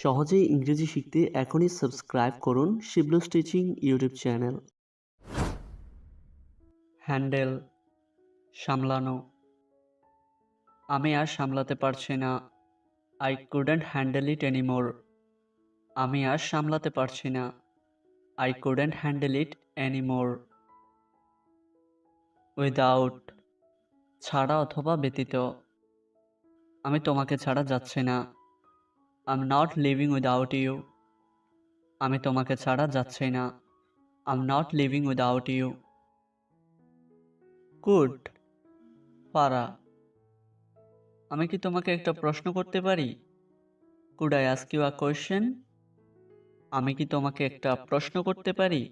সহজেই ইংরেজি শিখতে এখনই সাবস্ক্রাইব করুন শিবলুস টিচিং ইউটিউব চ্যানেল। হ্যান্ডেল, সামলানো। আমি আর সামলাতে পারছি না। I couldn't handle it anymore. আমি আর সামলাতে পারছি না। I couldn't handle it anymore. Without, ছাড়া অথবা ব্যতীত। আমি তোমাকে ছাড়া যাচ্ছি না। I'm not living without you. আমি তোমাকে ছাড়া যাচ্ছি না। I'm not living without you. Could, পারা। আমি কি তোমাকে একটা প্রশ্ন করতে পারি? Could I ask you a question? আমি কি তোমাকে একটা প্রশ্ন করতে পারি?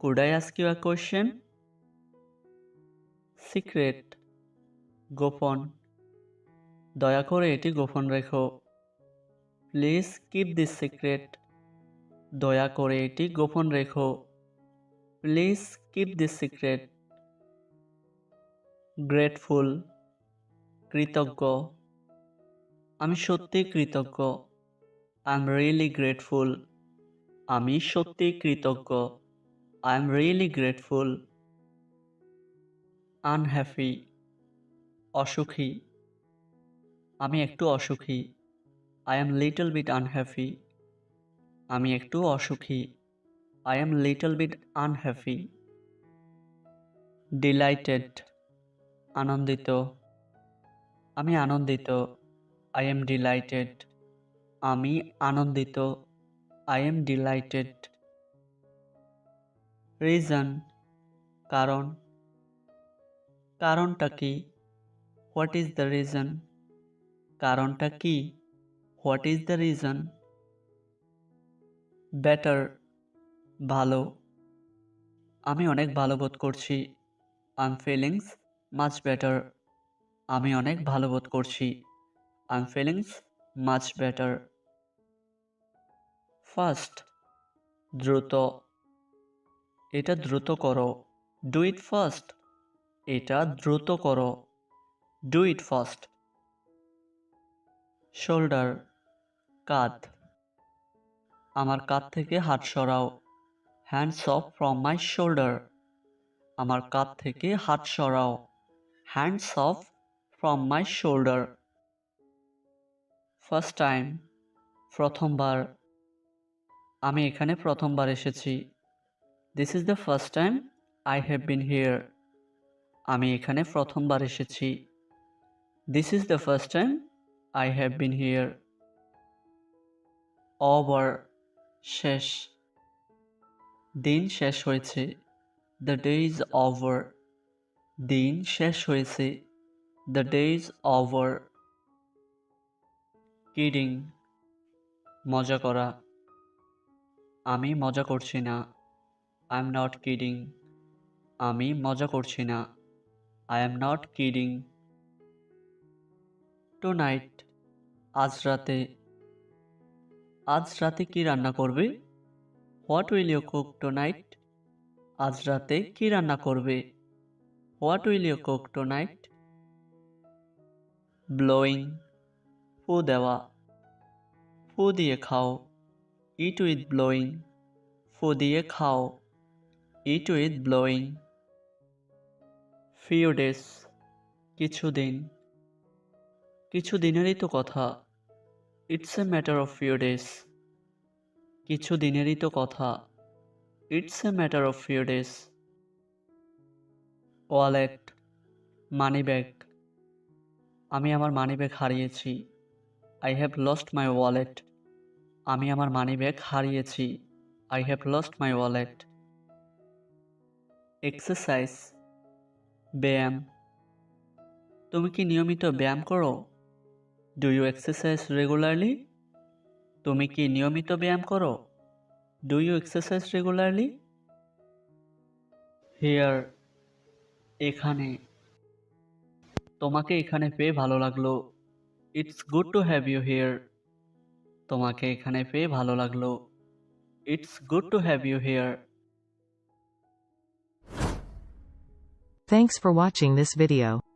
Could I ask you a question? Secret, গোপন। দয়া করে এটি গোপন রেখো। Please keep this secret. দয়া করে এটি গোপন রেখো। Please keep this secret. Grateful, কৃতজ্ঞ। আমি সত্যিই কৃতজ্ঞ। I'm really grateful. আমি সত্যিই কৃতজ্ঞ। I'm really grateful. Unhappy, অসুখী। আমি একটু অসুখী। I am little bit unhappy. আমি একটু অসুখী। I am little bit unhappy. Delighted, আনন্দিত। আমি আনন্দিত। I am delighted. আমি আনন্দিত। I am delighted. Reason, কারণ। কারণটা কি? What is the reason? কারণটা কি? What is the reason? Better, ভালো। আমি অনেক ভালো বোধ করছি। I'm feeling much better. আমি অনেক ভালো বোধ করছি। I'm feeling much better. Fast, দ্রুত। এটা দ্রুত করো। Do it fast. এটা দ্রুত করো। Do it fast. Shoulder, কাঁধ। আমার কাঁধ থেকে হাত সরাও। Hands off from my shoulder. আমার কাঁধ থেকে হাত সরাও। Hands off from my shoulder. First time, প্রথমবার। আমি এখানে প্রথমবার এসেছি। This is the first time I have been here. আমি এখানে প্রথমবার এসেছি। This is the first time I have been here. Over, শেষ। দিন শেষ হয়েছে। The day is over. দিন শেষ হয়েছে। The day is over. Kidding, মজা করা। আমি মজা করছি না। I'm not kidding. আমি মজা করছি না। I am not kidding. Tonight, আজ রাতে। আজ রাতে কি রান্না করবে? What will you cook tonight? আজ রাতে কি রান্না করবে? What will you cook tonight? Blowing, ফু দেওয়া। ফু দিয়ে খাও। Eat with blowing. ফু দিয়ে খাও। Eat with blowing. Few days, কিছুদিন। কিছুদিনেরই তো কথা। It's a matter of few days. কিছুদিনেরই তো কথা। It's a matter of few days. Wallet, money bag. আমি আমার মানিব্যাগ হারিয়েছি। I have lost my wallet. আমি আমার মানিব্যাগ হারিয়েছি। I have lost my wallet. Exercise, ব্যায়াম। তুমি কি নিয়মিত ব্যায়াম করো? Do you exercise regularly? তুমি কি নিয়মিত ব্যায়াম করো? Do you exercise regularly? Here, এখানে। তোমাকে এখানে পেয়ে ভালো লাগলো। It's good to have you here. তোমাকে এখানে পেয়ে ভালো লাগলো। It's good to have you here. Thanks for watching this video.